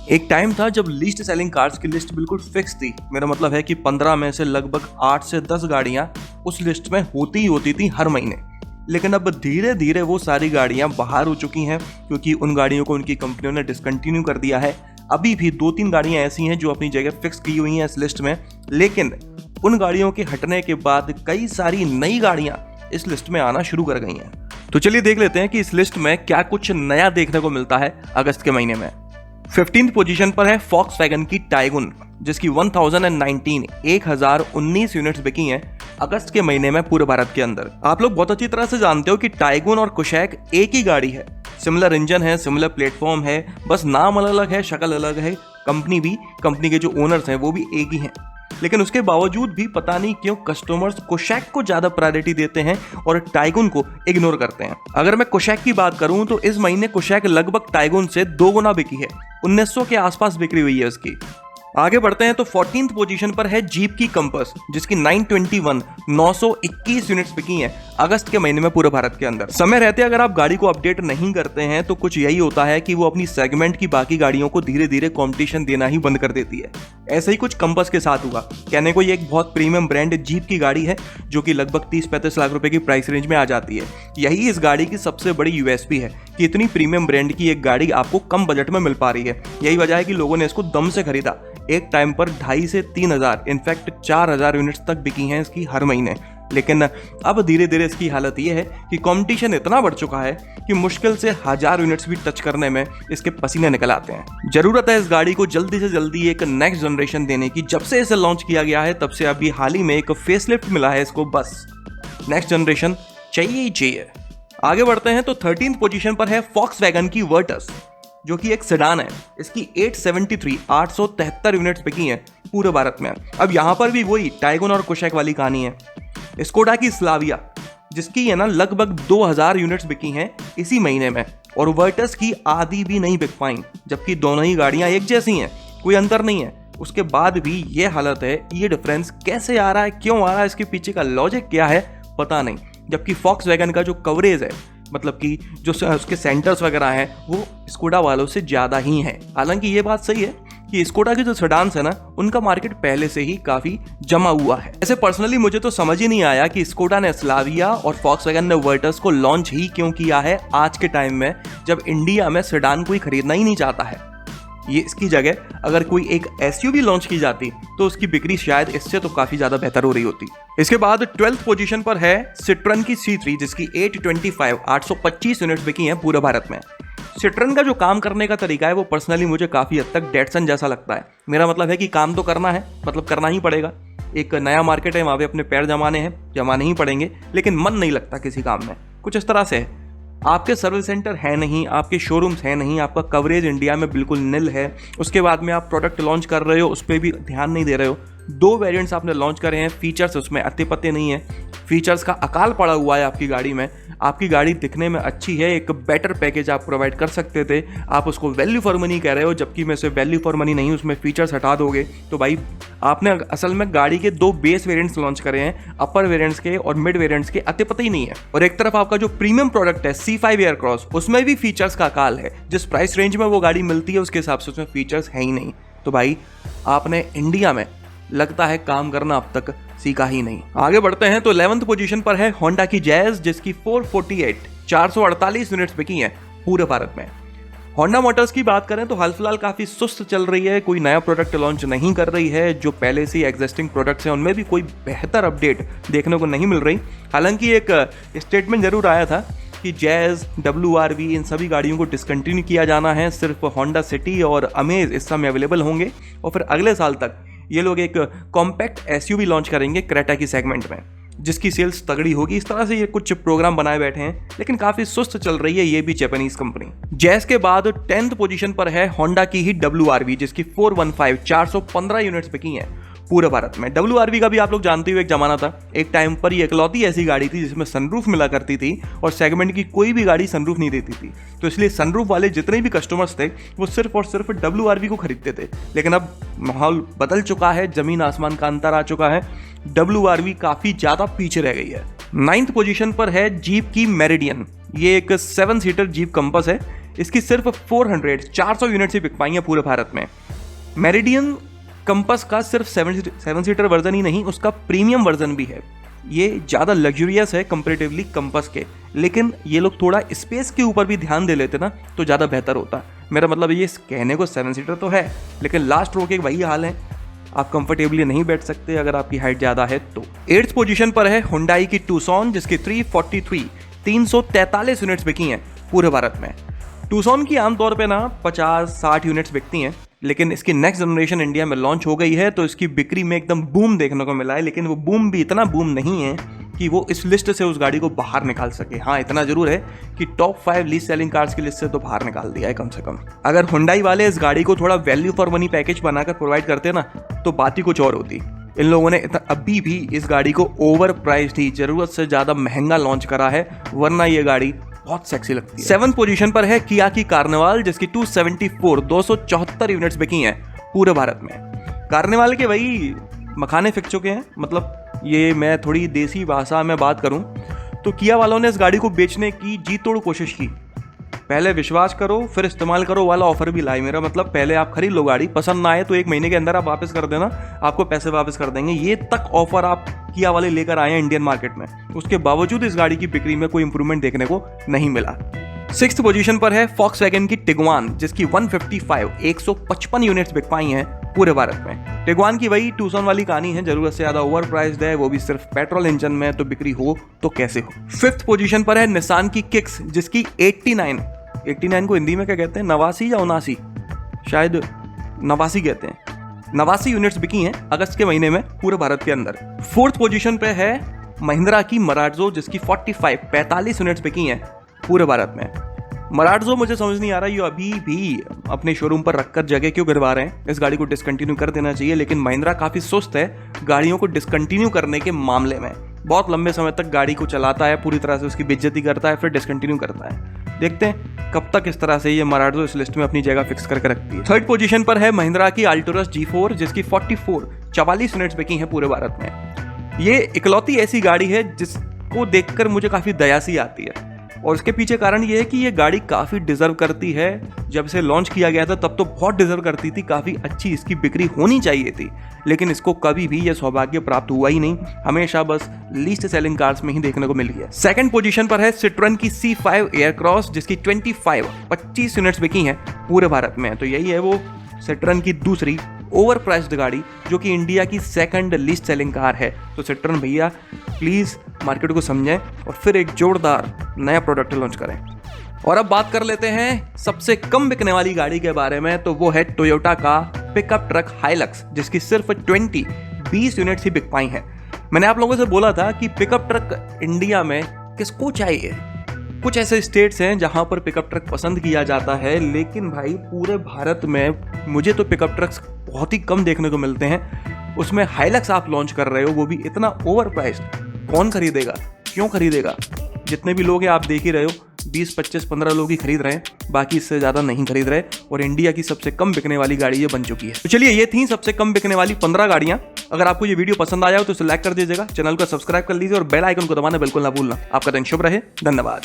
एक टाइम था जब लीस्ट सेलिंग कार्स की लिस्ट बिल्कुल फिक्स थी। मेरा मतलब है कि 15 में से लगभग 8 से 10 गाड़ियां उस लिस्ट में होती ही होती थी हर महीने। लेकिन अब धीरे धीरे वो सारी गाड़ियां बाहर हो चुकी हैं क्योंकि उन गाड़ियों को उनकी कंपनियों ने डिसकंटिन्यू कर दिया है। अभी भी 2-3 गाड़ियां ऐसी हैं जो अपनी जगह फिक्स की हुई हैं इस लिस्ट में, लेकिन उन गाड़ियों के हटने के बाद कई सारी नई गाड़ियां इस लिस्ट में आना शुरू कर गई हैं। तो चलिए देख लेते हैं कि इस लिस्ट में क्या कुछ नया देखने को मिलता है अगस्त के महीने में। 15th पोजीशन पर है Volkswagen की टाइगुन, जिसकी 1019 यूनिट्स बिकी हैं अगस्त के महीने में पूरे भारत के अंदर। आप लोग बहुत अच्छी तरह से जानते हो कि टाइगुन और कुशैक एक ही गाड़ी है, सिमिलर इंजन है, सिमिलर प्लेटफॉर्म है, बस नाम अलग है, शक्ल अलग है, कंपनी के जो ओनर्स हैं वो भी एक ही हैं। लेकिन उसके बावजूद भी पता नहीं क्यों कस्टमर्स कुशैक को ज्यादा प्रायोरिटी देते हैं और टाइगुन को इग्नोर करते हैं। अगर मैं कुशैक की बात करूं तो इस महीने कुशैक लगभग टाइगुन से 2 गुना बिकी है, 1900 के आसपास बिक्री हुई है उसकी। आगे बढ़ते हैं तो 14th पोजीशन पर है जीप की कंपास, जिसकी 921 यूनिट्स बिकी हैं अगस्त के महीने में पूरे भारत के अंदर। समय रहते अगर आप गाड़ी को अपडेट नहीं करते हैं तो कुछ यही होता है कि वो अपनी सेगमेंट की बाकी गाड़ियों को धीरे धीरे कंपटीशन देना ही बंद कर देती है। ऐसे ही कुछ कंपास के साथ हुआ। कहने को ये एक बहुत प्रीमियम ब्रांड जीप की गाड़ी है जो कि लगभग 30-35 लाख रुपए की प्राइस रेंज में आ जाती है। यही इस गाड़ी की सबसे बड़ी यूएसपी है कि इतनी प्रीमियम ब्रांड की एक गाड़ी आपको कम बजट में मिल पा रही है। यही वजह है कि लोगों ने इसको दम से खरीदा। एक टाइम पर 2,500 से 3,000 इनफैक्ट 4,000 यूनिट्स तक बिकी हैं इसकी हर महीने। लेकिन अब धीरे धीरे इसकी हालत ये है कि कंपटीशन इतना बढ़ चुका है कि मुश्किल से 1000 यूनिट्स भी टच करने में इसके पसीने निकल आते हैं। जरूरत है इस गाड़ी को जल्दी से जल्दी एक नेक्स्ट जनरेशन देने की। जब से इसे लॉन्च किया गया है तब से अभी हाल ही में एक फेसलिफ्ट मिला है इसको, बस नेक्स्ट जनरेशन चाहिए ही चाहिए। आगे बढ़ते हैं तो 13th पोजीशन पर है Volkswagen की वर्टस, जो कि एक सेडान है। इसकी 873 यूनिट्स बिकी हैं पूरे भारत में। अब यहां पर भी वही टाइगुन और कुशैक वाली कहानी है। स्कोडा की स्लाविया, जिसकी है ना लगभग 2000 यूनिट्स बिकी हैं इसी महीने में, और वर्टस की आधी भी नहीं बिक पाई, जबकि दोनों ही गाड़ियां एक जैसी हैं, कोई अंतर नहीं है। उसके बाद भी ये हालत है। ये डिफरेंस कैसे आ रहा है, क्यों आ रहा है, इसके पीछे का लॉजिक क्या है पता नहीं। जबकि Volkswagen का जो कवरेज है, मतलब कि जो उसके सेंटर्स वगैरह हैं, वो स्कोडा वालों से ज़्यादा ही हैं। हालांकि ये बात सही है कि स्कोडा के जो सेडान्स है ना, उनका मार्केट पहले से ही काफ़ी जमा हुआ है। ऐसे पर्सनली मुझे तो समझ ही नहीं आया कि स्कोडा ने स्लाविया और Volkswagen ने वर्टस को लॉन्च ही क्यों किया है आज के टाइम में, जब इंडिया में सेडान कोई खरीदना ही नहीं चाहता है। ये इसकी जगह अगर कोई एक एसयूवी लॉन्च की जाती तो उसकी बिक्री शायद इससे तो काफी ज्यादा बेहतर हो रही होती। इसके बाद 12th पोजीशन पर है सिट्रन की C3, जिसकी 825 यूनिट्स बिकी हैं पूरे भारत में। सिट्रन का जो काम करने का तरीका है वो पर्सनली मुझे काफी हद तक डेटसन जैसा लगता है। मेरा मतलब है कि काम तो करना है, मतलब करना ही पड़ेगा। एक नया मार्केट है, वहां पे अपने पैर जमाने ही पड़ेंगे, लेकिन मन नहीं लगता किसी काम में। कुछ इस तरह से है। आपके सर्विस सेंटर है नहीं, आपके शोरूम्स है नहीं, आपका कवरेज इंडिया में बिल्कुल निल है। उसके बाद में आप प्रोडक्ट लॉन्च कर रहे हो, उस पर भी ध्यान नहीं दे रहे हो। 2 वेरिएंट्स आपने लॉन्च करे हैं, फीचर्स उसमें अत्ते पत्ते नहीं है, फीचर्स का अकाल पड़ा हुआ है आपकी गाड़ी में। आपकी गाड़ी दिखने में अच्छी है, एक बेटर पैकेज आप प्रोवाइड कर सकते थे, आप उसको वैल्यू फॉर मनी कह रहे हो, जबकि में से वैल्यू फॉर मनी नहीं, उसमें फीचर्स हटा दोगे तो भाई आपने असल में गाड़ी के 2 बेस वेरिएंट्स लॉन्च करे हैं, अपर वेरिएंट्स के और मिड वेरिएंट्स के, अत्ते पता ही नहीं है। और एक तरफ आपका जो प्रीमियम प्रोडक्ट है C5 एयरक्रॉस, उसमें भी फीचर्स का अकाल है। जिस प्राइस रेंज में वो गाड़ी मिलती है उसके हिसाब से उसमें फीचर्स है ही नहीं। तो भाई आपने इंडिया में लगता है काम करना अब तक सीखा ही नहीं। आगे बढ़ते हैं तो 11th पोजीशन पर है होंडा की जैज, जिसकी 448 यूनिट्स बिकी हैं पूरे भारत में। होंडा मोटर्स की बात करें तो हाल फिलहाल काफी सुस्त चल रही है, कोई नया प्रोडक्ट लॉन्च नहीं कर रही है। जो पहले से एग्जिस्टिंग प्रोडक्ट्स हैं उनमें भी कोई बेहतर अपडेट देखने को नहीं मिल रही। हालांकि एक स्टेटमेंट जरूर आया था कि जैज, WRV इन सभी गाड़ियों को डिसकंटिन्यू किया जाना है, सिर्फ होंडा सिटी और अमेज इस समय अवेलेबल होंगे, और फिर अगले साल तक ये लोग एक कॉम्पैक्ट एसयूवी लॉन्च करेंगे क्रेटा की सेगमेंट में, जिसकी सेल्स तगड़ी होगी। इस तरह से ये कुछ प्रोग्राम बनाए बैठे हैं, लेकिन काफी सुस्त चल रही है ये भी जापानीज कंपनी। जैज के बाद 10th पोजीशन पर है होंडा की ही WRV, जिसकी 415 यूनिट्स बिकी हैं पूरे भारत में। WRV का भी आप लोग जानते हो एक जमाना था, एक टाइम पर ये इकलौती ऐसी गाड़ी थी जिसमें सनरूफ मिला करती थी, और सेगमेंट की कोई भी गाड़ी सनरूफ नहीं देती थी। तो इसलिए सनरूफ वाले जितने भी कस्टमर्स थे वो सिर्फ और सिर्फ WRV को खरीदते थे। लेकिन अब माहौल बदल चुका है, जमीन आसमान का अंतर आ चुका है, WRV काफी ज्यादा पीछे रह गई है। 9th पोजीशन पर है जीप की मेरिडियन। ये एक 7 सीटर जीप कंपास है। इसकी सिर्फ 400 यूनिट्स ही बिक पाई हैं पूरे भारत में। मेरिडियन कंपास का सिर्फ 7 सीटर वर्जन ही नहीं, उसका प्रीमियम वर्जन भी है। ये ज़्यादा लग्जरियस है कंपेरेटिवली कंपास के, लेकिन ये लोग थोड़ा स्पेस के ऊपर भी ध्यान दे लेते ना तो ज़्यादा बेहतर होता। मेरा मतलब ये कहने को 7 सीटर तो है, लेकिन लास्ट रो के वही हाल है, आप कंफर्टेबली नहीं बैठ सकते अगर आपकी हाइट ज़्यादा है तो। 8th पोजीशन पर है हुंडई की टूसॉन, जिसकी 343 यूनिट्स बिकी हैं पूरे भारत में। टूसॉन की आमतौर पे ना 50-60 यूनिट्स बिकती हैं, लेकिन इसकी नेक्स्ट जनरेशन इंडिया में लॉन्च हो गई है तो इसकी बिक्री में एकदम बूम देखने को मिला है, लेकिन वो बूम भी इतना बूम नहीं है कि वो इस लिस्ट से उस गाड़ी को बाहर निकाल सके। हाँ, इतना जरूर है कि टॉप 5 लीस्ट सेलिंग कार्स की लिस्ट से तो बाहर निकाल दिया है कम से कम। अगर हुंडई वाले इस गाड़ी को थोड़ा वैल्यू फॉर मनी पैकेज बनाकर प्रोवाइड करते ना तो बात ही कुछ और होती। इन लोगों ने अभी भी इस गाड़ी को ओवर प्राइस्ड ही, जरूरत से ज्यादा महंगा लॉन्च करा है, वरना ये गाड़ी बहुत सेक्सी लगती है। 7th पोजीशन पर है किया की कार्निवाल, जिसकी 274 यूनिट्स बिकी हैं पूरे भारत में। कार्निवाल के वही मखाने फिक चुके हैं, मतलब ये मैं थोड़ी देसी भाषा में बात करूं तो किया वालों ने इस गाड़ी को बेचने की जी तोड़ कोशिश की। पहले विश्वास करो फिर इस्तेमाल करो वाला ऑफर भी लाई। मेरा मतलब पहले आप खरीद लो गाड़ी, पसंद ना आए तो 1 महीने के अंदर आप वापस कर देना, आपको पैसे वापस कर देंगे। ये तक ऑफर आप किया वाले लेकर आए हैं इंडियन मार्केट में, उसके बावजूद इस गाड़ी की बिक्री में कोई इंप्रूवमेंट देखने को नहीं मिला। 6th पोजीशन पर है फॉक्सवैगन की टिगवान, जिसकी 155 यूनिट्स बिक पाई हैं पूरे भारत में। टिगवान की वही टूसॉन वाली कहानी है, जरूरत से ज्यादा ओवर प्राइस्ड है, वो भी सिर्फ पेट्रोल इंजन में, तो बिक्री हो तो कैसे हो। 5th पोजीशन पर है निसान की किक्स, जिसकी 89 को हिंदी में क्या कहते हैं, 89 या 79, शायद 89 कहते हैं, 89 यूनिट्स बिकी हैं अगस्त के महीने में पूरे भारत के अंदर। 4th पोजीशन पे है महिंद्रा की मरार्जो, जिसकी 45 यूनिट्स बिकी हैं पूरे भारत में। मरार्जो मुझे समझ नहीं आ रहा ये अभी भी अपने शोरूम पर रखकर जगह क्यों गिरवा रहे हैं। इस गाड़ी को डिसकंटिन्यू कर देना चाहिए, लेकिन महिंद्रा काफ़ी सुस्त है गाड़ियों को डिसकंटिन्यू करने के मामले में। बहुत लंबे समय तक गाड़ी को चलाता है, पूरी तरह से उसकी बेइज्जती करता है, फिर डिसकंटिन्यू करता है। देखते हैं कब तक इस तरह से ये मरार्जो इस लिस्ट में अपनी जगह फिक्स करके रखती है। 3rd पोजीशन पर है महिंद्रा की अल्टोरस G4, जिसकी 44 यूनिट्स बिकी हैं पूरे भारत में। ये इकलौती ऐसी गाड़ी है जिसको देखकर मुझे काफ़ी दया सी आती है, और इसके पीछे कारण ये है कि ये गाड़ी काफ़ी डिजर्व करती है। जब इसे लॉन्च किया गया था तब तो बहुत डिजर्व करती थी, काफ़ी अच्छी इसकी बिक्री होनी चाहिए थी, लेकिन इसको कभी भी यह सौभाग्य प्राप्त हुआ ही नहीं, हमेशा बस लीस्ट सेलिंग कार्स में ही देखने को मिली है। 2nd पोजीशन पर है सिट्रोन की C5 एयरक्रॉस, जिसकी 25 यूनिट्स बिकी हैं पूरे भारत में। तो यही है वो सिट्रोन की दूसरी ओवर प्राइस्ड गाड़ी, जो कि इंडिया की 2nd लीस्ट सेलिंग कार है। तो सिट्रोन भैया प्लीज़ मार्केट को समझें और फिर एक जोरदार नया प्रोडक्ट लॉन्च करें। और अब बात कर लेते हैं सबसे कम बिकने वाली गाड़ी के बारे में, तो वो है टोयोटा का पिकअप ट्रक हाइलक्स, जिसकी सिर्फ 20 यूनिट्स ही बिक पाई हैं। मैंने आप लोगों से बोला था कि पिकअप ट्रक इंडिया में किसको चाहिए। कुछ ऐसे स्टेट्स हैं जहां पर पिकअप ट्रक पसंद किया जाता है, लेकिन भाई पूरे भारत में मुझे तो पिकअप ट्रक्स बहुत ही कम देखने को मिलते हैं। उसमें हाइलक्स आप लॉन्च कर रहे हो, वो भी इतना ओवर प्राइस्ड। कौन खरीदेगा, क्यों खरीदेगा? जितने भी लोग हैं आप देख ही रहे हो, 20, 25, 15 लोग ही खरीद रहे हैं, बाकी इससे ज़्यादा नहीं खरीद रहे, और इंडिया की सबसे कम बिकने वाली गाड़ी ये बन चुकी है। तो चलिए, ये थी सबसे कम बिकने वाली 15 गाड़ियाँ। अगर आपको ये वीडियो पसंद आया हो तो इसे लाइक कर दीजिएगा, चैनल को सब्सक्राइब कर लीजिए और बेल आइकन को दबाना बिल्कुल ना भूलना। आपका दिन शुभ रहे, धन्यवाद।